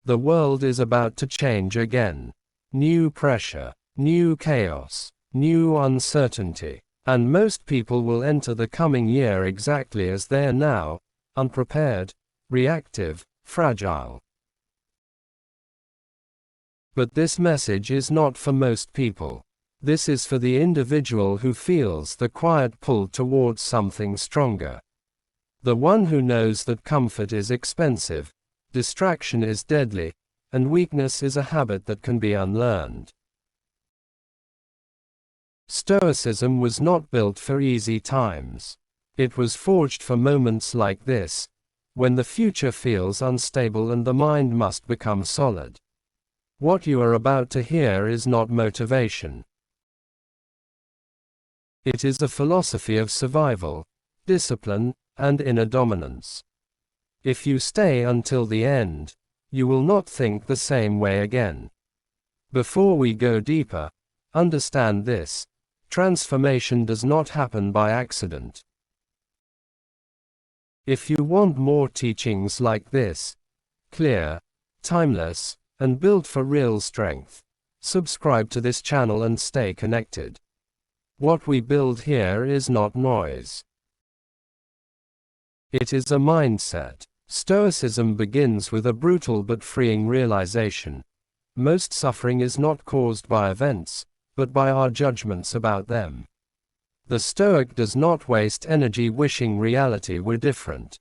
The world is about to change again. New pressure, new chaos, new uncertainty. And most people will enter the coming year exactly as they are now, unprepared, reactive, fragile. But this message is not for most people. This is for the individual who feels the quiet pull towards something stronger. The one who knows that comfort is expensive, distraction is deadly, and weakness is a habit that can be unlearned. Stoicism was not built for easy times. It was forged for moments like this, when the future feels unstable and the mind must become solid. What you are about to hear is not motivation. It is a philosophy of survival, discipline, and inner dominance. If you stay until the end, you will not think the same way again. Before we go deeper, understand this: transformation does not happen by accident. If you want more teachings like this, clear, timeless, and built for real strength, subscribe to this channel and stay connected. What we build here is not noise. It is a mindset. Stoicism begins with a brutal but freeing realization. Most suffering is not caused by events, but by our judgments about them. The Stoic does not waste energy wishing reality were different.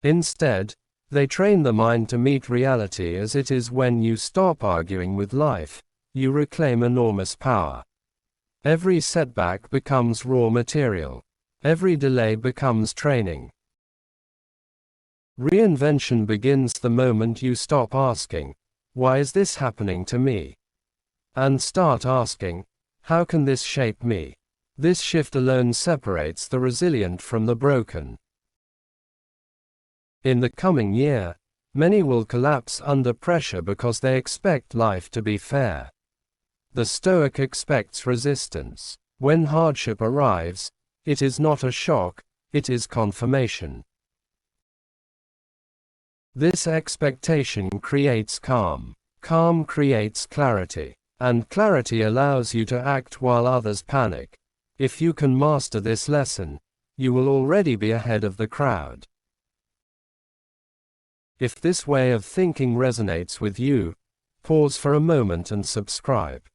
Instead, they train the mind to meet reality as it is. When you stop arguing with life, you reclaim enormous power. Every setback becomes raw material. Every delay becomes training. Reinvention begins the moment you stop asking, "Why is this happening to me?" and start asking, "How can this shape me?" This shift alone separates the resilient from the broken. In the coming year, many will collapse under pressure because they expect life to be fair. The Stoic expects resistance. When hardship arrives, it is not a shock, it is confirmation. This expectation creates calm. Calm creates clarity. And clarity allows you to act while others panic. If you can master this lesson, you will already be ahead of the crowd. If this way of thinking resonates with you, pause for a moment and subscribe.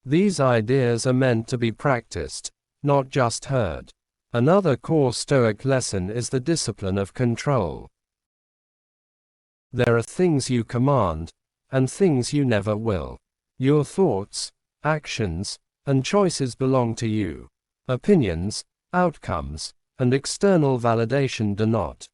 These ideas are meant to be practiced, not just heard. Another core Stoic lesson is the discipline of control. There are things you command, and things you never will. Your thoughts, actions, and choices belong to you. Opinions, outcomes, and external validation do not.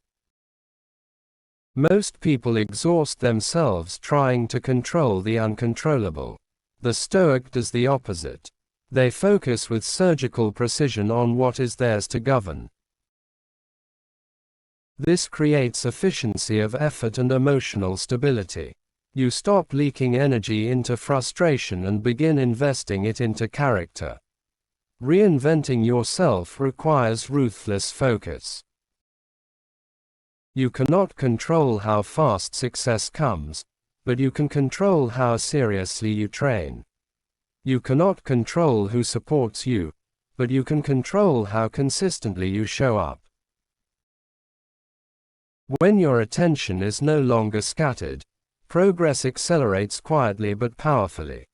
Most people exhaust themselves trying to control the uncontrollable. The Stoic does the opposite. They focus with surgical precision on what is theirs to govern. This creates efficiency of effort and emotional stability. You stop leaking energy into frustration and begin investing it into character. Reinventing yourself requires ruthless focus. You cannot control how fast success comes, but you can control how seriously you train. You cannot control who supports you, but you can control how consistently you show up. When your attention is no longer scattered, progress accelerates quietly but powerfully.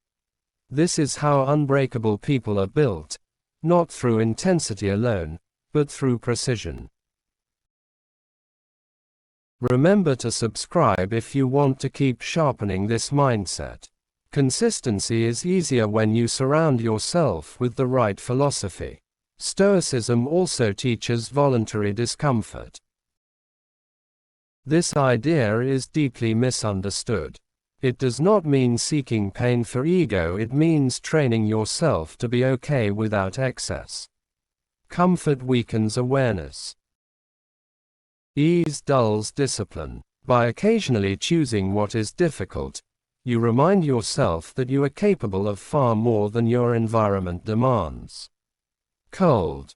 This is how unbreakable people are built, not through intensity alone, but through precision. Remember to subscribe if you want to keep sharpening this mindset. Consistency is easier when you surround yourself with the right philosophy. Stoicism also teaches voluntary discomfort. This idea is deeply misunderstood. It does not mean seeking pain for ego, it means training yourself to be okay without excess. Comfort weakens awareness. Ease dulls discipline. By occasionally choosing what is difficult, you remind yourself that you are capable of far more than your environment demands. Cold,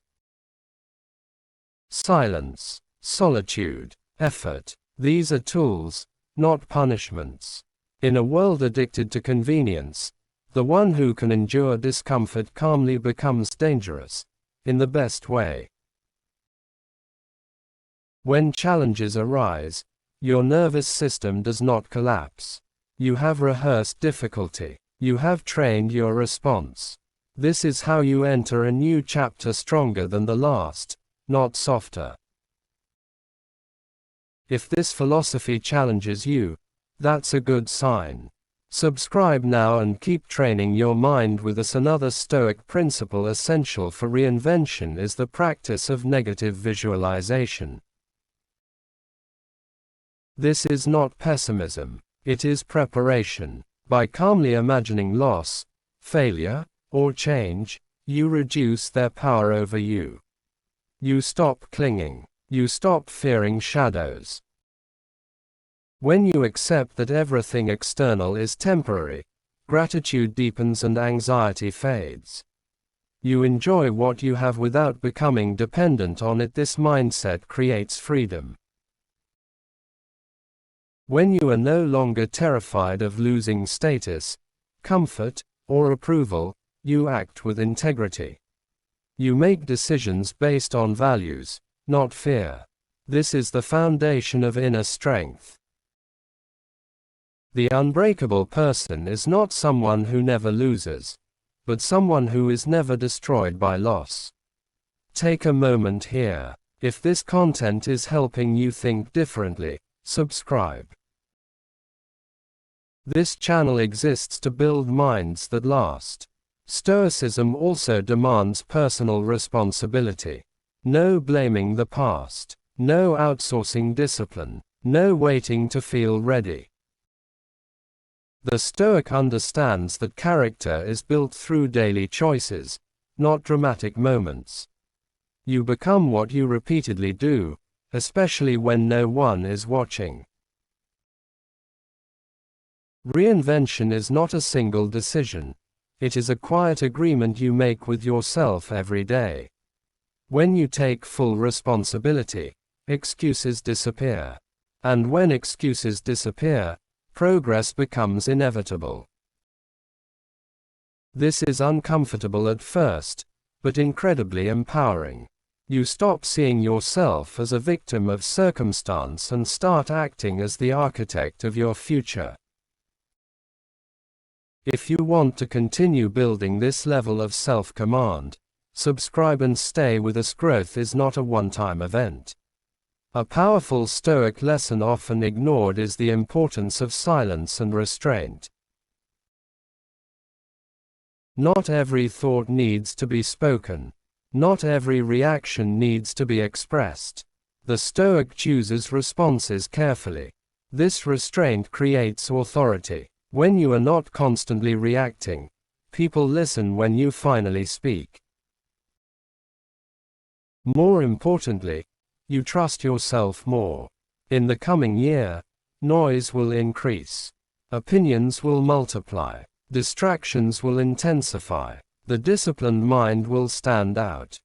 silence, solitude, effort. These are tools, not punishments. In a world addicted to convenience, the one who can endure discomfort calmly becomes dangerous, in the best way. When challenges arise, your nervous system does not collapse. You have rehearsed difficulty. You have trained your response. This is how you enter a new chapter stronger than the last, not softer. If this philosophy challenges you, that's a good sign. Subscribe now and keep training your mind with us. Another Stoic principle essential for reinvention is the practice of negative visualization. This is not pessimism, it is preparation. By calmly imagining loss, failure, or change, you reduce their power over you. You stop clinging. You stop fearing shadows. When you accept that everything external is temporary, gratitude deepens and anxiety fades. You enjoy what you have without becoming dependent on it. This mindset creates freedom. When you are no longer terrified of losing status, comfort, or approval, you act with integrity. You make decisions based on values, not fear. This is the foundation of inner strength. The unbreakable person is not someone who never loses, but someone who is never destroyed by loss. Take a moment here. If this content is helping you think differently, subscribe. This channel exists to build minds that last. Stoicism also demands personal responsibility. No blaming the past. No outsourcing discipline. No waiting to feel ready. The Stoic understands that character is built through daily choices, not dramatic moments. You become what you repeatedly do, especially when no one is watching. Reinvention is not a single decision. It is a quiet agreement you make with yourself every day. When you take full responsibility, excuses disappear. And when excuses disappear, progress becomes inevitable. This is uncomfortable at first, but incredibly empowering. You stop seeing yourself as a victim of circumstance and start acting as the architect of your future. If you want to continue building this level of self-command, subscribe and stay with us. Growth is not a one-time event. A powerful Stoic lesson often ignored is the importance of silence and restraint. Not every thought needs to be spoken. Not every reaction needs to be expressed. The Stoic chooses responses carefully. This restraint creates authority. When you are not constantly reacting, people listen when you finally speak. More importantly, you trust yourself more. In the coming year, noise will increase. Opinions will multiply. Distractions will intensify. The disciplined mind will stand out.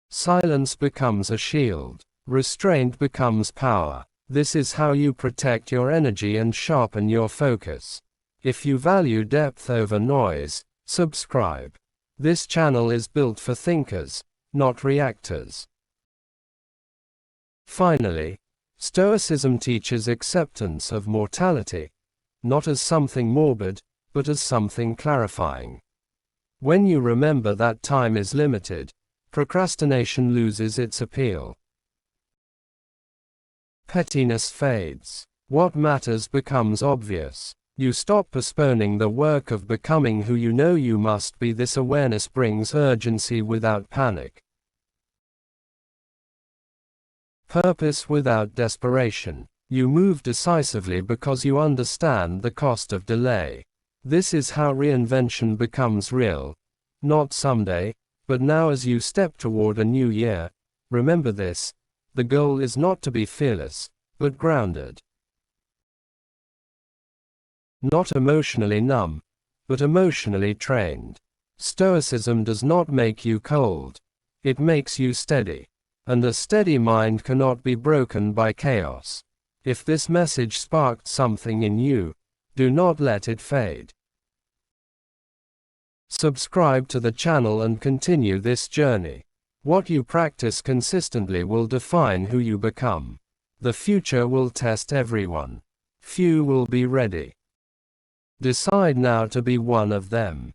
Silence becomes a shield. Restraint becomes power. This is how you protect your energy and sharpen your focus. If you value depth over noise, subscribe. This channel is built for thinkers, not reactors. Finally, Stoicism teaches acceptance of mortality, not as something morbid, but as something clarifying. When you remember that time is limited, procrastination loses its appeal. Pettiness fades. What matters becomes obvious. You stop postponing the work of becoming who you know you must be. This awareness brings urgency without panic. Purpose without desperation. You move decisively because you understand the cost of delay. This is how reinvention becomes real. Not someday, but now. As you step toward a new year, remember this: the goal is not to be fearless, but grounded. Not emotionally numb, but emotionally trained. Stoicism does not make you cold. It makes you steady. And a steady mind cannot be broken by chaos. If this message sparked something in you, do not let it fade. Subscribe to the channel and continue this journey. What you practice consistently will define who you become. The future will test everyone. Few will be ready. Decide now to be one of them.